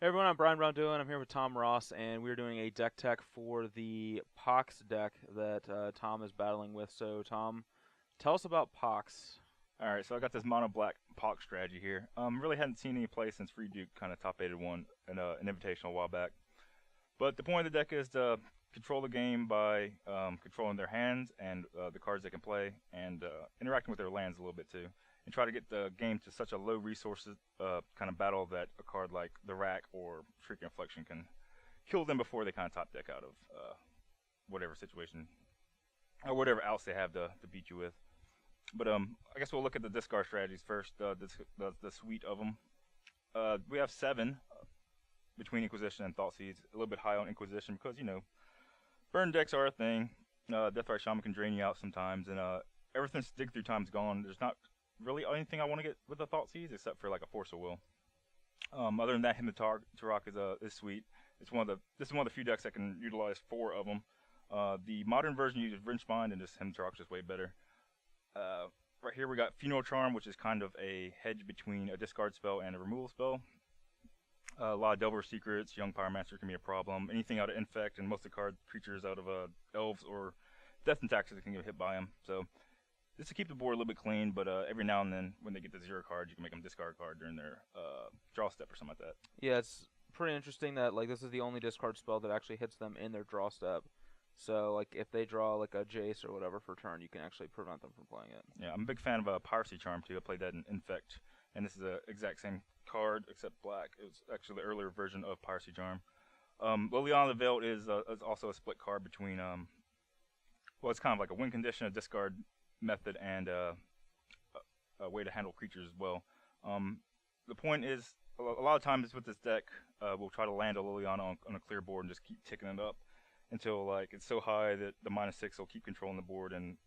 Hey everyone, I'm Brian Brown doing. I'm here with Tom Ross, and we're doing a deck tech for the Pox deck that Tom is battling with. So, Tom, tell us about Pox. All right, so I got this mono black Pox strategy here. Really hadn't seen any play since Free Duke kind of top aided one in an invitational a while back. But the point of the deck is to control the game by controlling their hands and the cards they can play, and interacting with their lands a little bit too, and try to get the game to such a low resources kind of battle that a card like the Rack or Shrieking Reflection can kill them before they kind of top deck out of whatever situation or whatever else they have to beat you with. But I guess we'll look at the discard strategies first. The suite of them. We have 7 between Inquisition and Thoughtseize. A little bit high on Inquisition because burn decks are a thing. Deathrite Shaman can drain you out sometimes, and ever since Dig Through Time's gone, there's not really anything I want to get with the Thoughtseize except for like a Force of Will. Other than that, Himna is sweet. This is one of the few decks that can utilize 4 of them. The modern version uses Vrinchbind, and this Himna is just way better. Right here we got Funeral Charm, which is kind of a hedge between a discard spell and a removal spell. A lot of Delver Secrets, Young Pyromancer can be a problem. Anything out of Infect, and most of the creatures out of Elves or Death and Taxes can get hit by them. So just to keep the board a little bit clean, but every now and then when they get the 0 cards, you can make them discard a card during their draw step or something like that. Yeah, it's pretty interesting that this is the only discard spell that actually hits them in their draw step. So if they draw like a Jace or whatever for turn, you can actually prevent them from playing it. Yeah, I'm a big fan of Piracy Charm too. I played that in Infect, and this is the exact same card except black. It was actually the earlier version of Piracy Charm. Liliana the Veiled is also a split card between it's kind of like a win condition, a discard method, and a way to handle creatures as well. The point is, a lot of times with this deck, we'll try to land a Liliana on a clear board and just keep ticking it up until it's so high that the -6 will keep controlling the board, and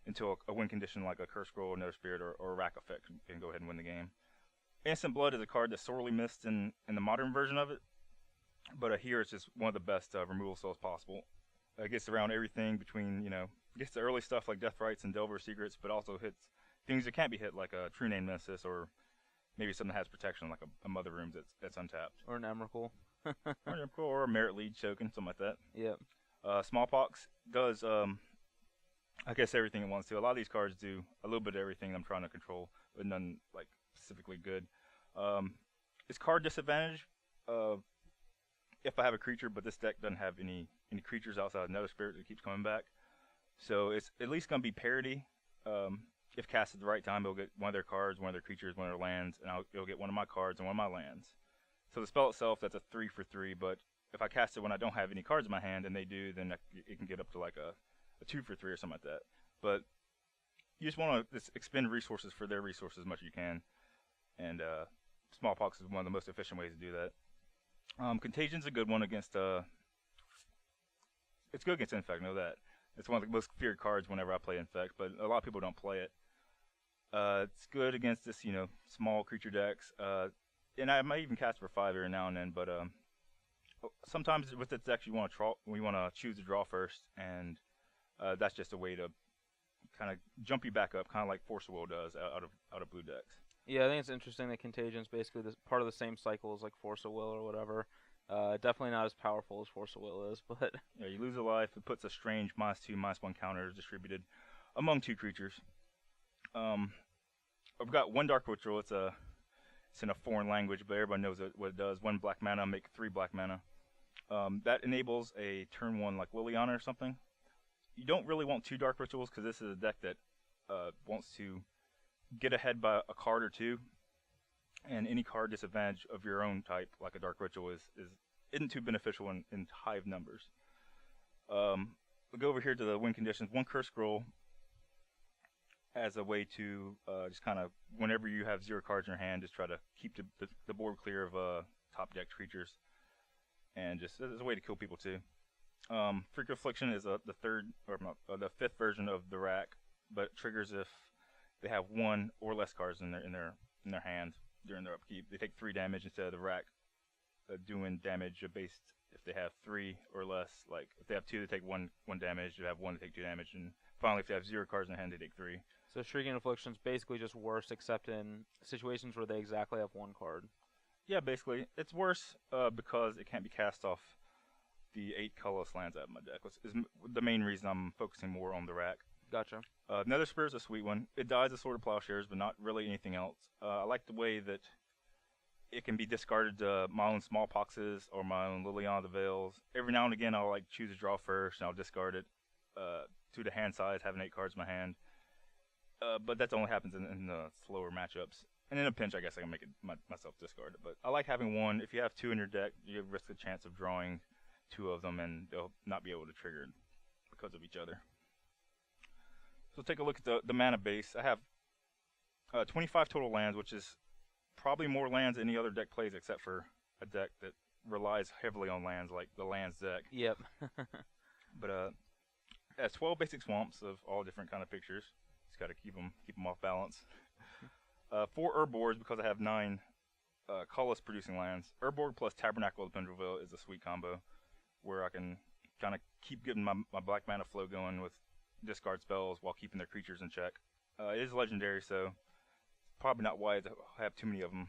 until a win condition like a Curse Scroll, Nether Spirit, or a Rack Effect can go ahead and win the game. Instant Blood is a card that's sorely missed in the modern version of it, but here it's just one of the best removal spells possible. It gets around everything between, gets the early stuff like Death Rites and Delver Secrets, but also hits things that can't be hit like a True Name Nemesis, or maybe something that has protection like a Mother Room that's untapped. Or an Emrakul. or a Merit Lead Token, something like that. Yep. Smallpox does, I guess, everything it wants to. A lot of these cards do a little bit of everything I'm trying to control, but none specifically good. It's card disadvantage if I have a creature, but this deck doesn't have any creatures outside of Nether Spirit that keeps coming back. So it's at least going to be parity. If cast at the right time, it'll get one of their cards, one of their creatures, one of their lands, and it'll get one of my cards and one of my lands. So the spell itself, that's a 3 for 3, but if I cast it when I don't have any cards in my hand, and they do, then it can get up to like a 2 for 3 or something like that. But you just want to expend resources for their resources as much as you can, and Smallpox is one of the most efficient ways to do that. Contagion's a good one against. It's good against Infect, know that. It's one of the most feared cards whenever I play Infect, but a lot of people don't play it. It's good against this, small creature decks. And I might even cast for 5 every now and then, but sometimes with this deck you want to choose to draw first, and that's just a way to kind of jump you back up, kind of like Force of Will does out of blue decks. Yeah, I think it's interesting that Contagion's basically part of the same cycle as like Force of Will or whatever. Definitely not as powerful as Force of Will is, but yeah, you lose a life. It puts a strange -2, -1 counter distributed among 2 creatures. I've got 1 Dark Ritual. It's in a foreign language, but everybody knows what it does. 1 black mana, make 3 black mana. That enables a turn 1 like Liliana or something. You don't really want 2 Dark Rituals because this is a deck that wants to get ahead by a card or 2, and any card disadvantage of your own type, like a Dark Ritual, isn't too beneficial in high numbers. We'll go over here to the win conditions. 1 Curse Scroll as a way to just kind of, whenever you have 0 cards in your hand, just try to keep the board clear of top decked creatures, and just as a way to kill people too. Freak Affliction is the 5th version of the Rack, but it triggers if they have 1 or less cards in their hand during their upkeep. They take 3 damage instead of the Rack doing damage based if they have 3 or less. Like if they have 2, they take 1 damage. If they have 1, they take 2 damage, and finally, if they have 0 cards in their hand, they take 3. So Shrieking Affliction's basically just worse, except in situations where they exactly have 1 card. Yeah, basically. It's worse because it can't be cast off the 8 colorless lands I have in my deck, which is the main reason I'm focusing more on the rack. Gotcha. Nether Spear is a sweet one. It dies a Sword of Plowshares, but not really anything else. I like the way that it can be discarded to my own Smallpoxes or my own Liliana the Veils. Every now and again, I'll like choose a draw first, and I'll discard it to the hand size, having 8 cards in my hand. But that only happens in the slower matchups. And in a pinch, I guess I can make it myself discard it. But I like having one. If you have 2 in your deck, you risk the chance of drawing 2 of them, and they'll not be able to trigger because of each other. So take a look at the mana base. I have 25 total lands, which is probably more lands any other deck plays except for a deck that relies heavily on lands like the lands deck. Yep. But it has 12 basic swamps of all different kind of pictures. Just got to keep them off balance. 4 Urborgs because I have 9 colorless producing lands. Urborg plus Tabernacle of Pendreville is a sweet combo where I can kind of keep getting my black mana flow going with discard spells while keeping their creatures in check. It is legendary, so probably not wise to have too many of them.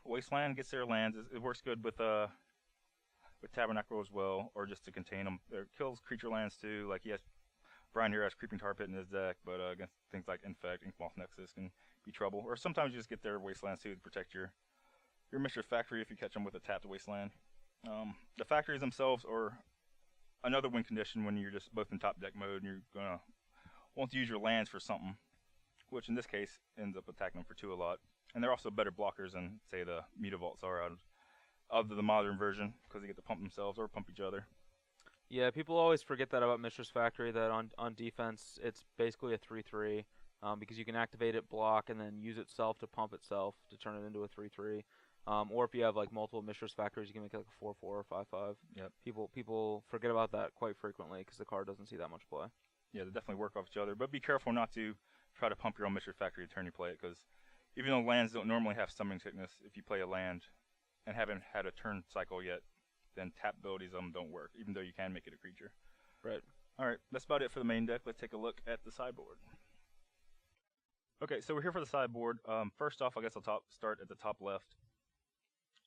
Wasteland gets their lands. It works good with Tabernacle as well, or just to contain them. It kills creature lands too. Like Brian here has Creeping Tar Pit in his deck, but against things like Infect, Inkmoth Nexus can be trouble. Or sometimes you just get their Wastelands too to protect your Mischief Factory if you catch them with a tapped Wasteland. The factories themselves are another win condition when you're just both in top deck mode and you're gonna want to use your lands for something, which in this case ends up attacking them for 2 a lot. And they're also better blockers than, say, the Mutavaults are out of the modern version because they get to pump themselves or pump each other. Yeah, people always forget that about Mistress Factory, that on defense it's basically a 3/3 because you can activate it, block, and then use itself to pump itself to turn it into a 3/3. Or if you have like multiple Mistress Factories, you can make it like a 4/4 or 5/5. Yep. People forget about that quite frequently because the card doesn't see that much play. Yeah, they definitely work off each other, but be careful not to try to pump your own Mistress Factory the turn you play it, because even though lands don't normally have Summoning Sickness, if you play a land and haven't had a turn cycle yet, then tap abilities don't work, even though you can make it a creature. Right. Alright, that's about it for the main deck. Let's take a look at the sideboard. Okay, so we're here for the sideboard. First off, I guess I'll start at the top left.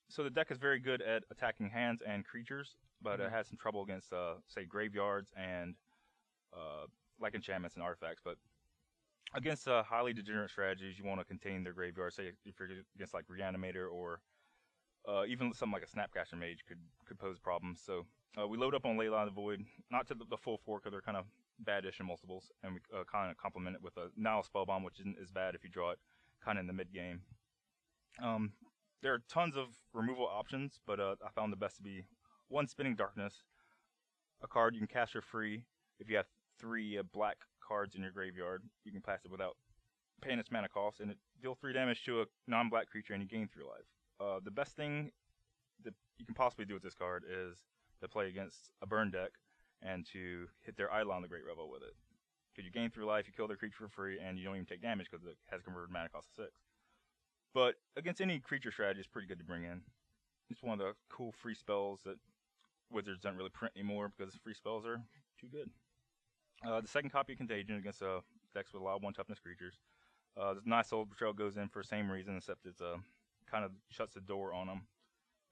So the deck is very good at attacking hands and creatures, but it has some trouble against, say, graveyards and like enchantments and artifacts. But against highly degenerate strategies, you want to contain their graveyard. Say if you're against like Reanimator or even something like a Snapcaster Mage could pose problems. So we load up on Leyline of the Void, not to the full 4 because they're kind of bad-ish in multiples, and we kind of complement it with a Nile Spellbomb, which isn't as bad if you draw it kind of in the mid-game. There are tons of removal options, but I found the best to be 1 Spinning Darkness, a card you can cast for free. If you have 3 black cards in your graveyard, you can cast it without paying its mana cost, and it deals 3 damage to a non-black creature, and you gain 3 life. The best thing that you can possibly do with this card is to play against a burn deck and to hit their Eidolon the Great Revel with it. Because you gain 3 life, you kill their creature for free, and you don't even take damage because it has converted mana cost of 6. But against any creature strategy, it's pretty good to bring in. It's one of the cool free spells that Wizards don't really print anymore because free spells are too good. The second copy of Contagion against decks with a lot of 1 toughness creatures. The Nice Soul Betrayal goes in for the same reason, except it's kind of shuts the door on them.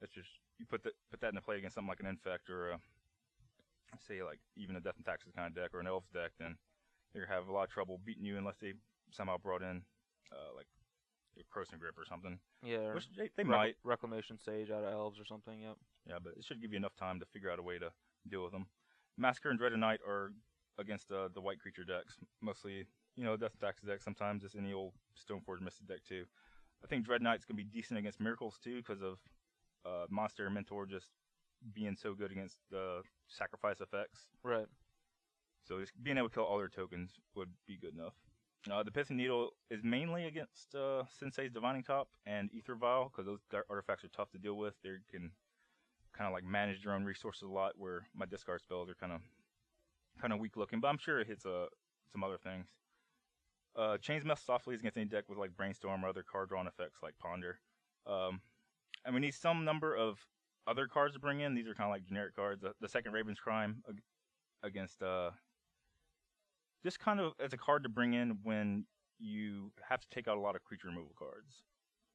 It's just you put that into play against something like an Infect or say like even a Death and Taxes kind of deck or an Elves deck, then they're gonna have a lot of trouble beating you unless they somehow brought in like a Croson Grip or something. Yeah. Which they might. Reclamation Sage out of Elves or something. Yep. Yeah, but it should give you enough time to figure out a way to deal with them. Massacre and Dreaded Knight are against the white creature decks, mostly, Death and Taxes deck, sometimes just any old Stoneforge Mystic deck too. I think Dread Knight's going to be decent against Miracles too because of Monster and Mentor just being so good against the sacrifice effects. Right. So just being able to kill all their tokens would be good enough. The Pithing Needle is mainly against Sensei's Divining Top and Ether Vial because those artifacts are tough to deal with. They can kind of like manage their own resources a lot, where my discard spells are kind of weak looking, but I'm sure it hits some other things. Chainsmith Softly is against any deck with like Brainstorm or other card drawn effects like Ponder. And we need some number of other cards to bring in. These are kind of like generic cards. The second Raven's Crime against just kind of as a card to bring in when you have to take out a lot of creature removal cards.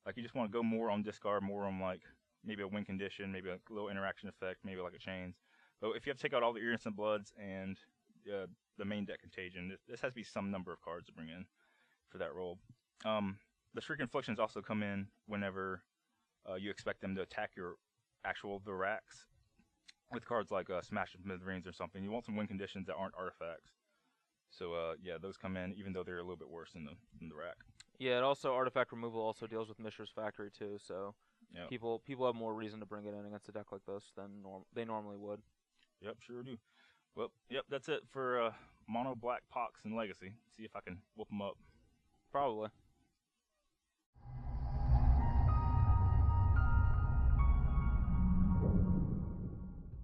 Like you just want to go more on discard, more on like maybe a win condition, maybe a little interaction effect, maybe like a chains. But if you have to take out all the Irritant Bloods and the main deck Contagion, this has to be some number of cards to bring in for that role. The Shriek Inflictions also come in whenever you expect them to attack your actual Virax with cards like Smash of Smithereens or something. You want some win conditions that aren't artifacts. So yeah, those come in even though they're a little bit worse than the rack. Yeah, it also artifact removal also deals with Mishra's Factory too, so Yep. people have more reason to bring it in against a deck like this than they normally would. Yep, sure do. Well, yep, that's it for Mono Black Pox and Legacy. See if I can whoop them up. Probably.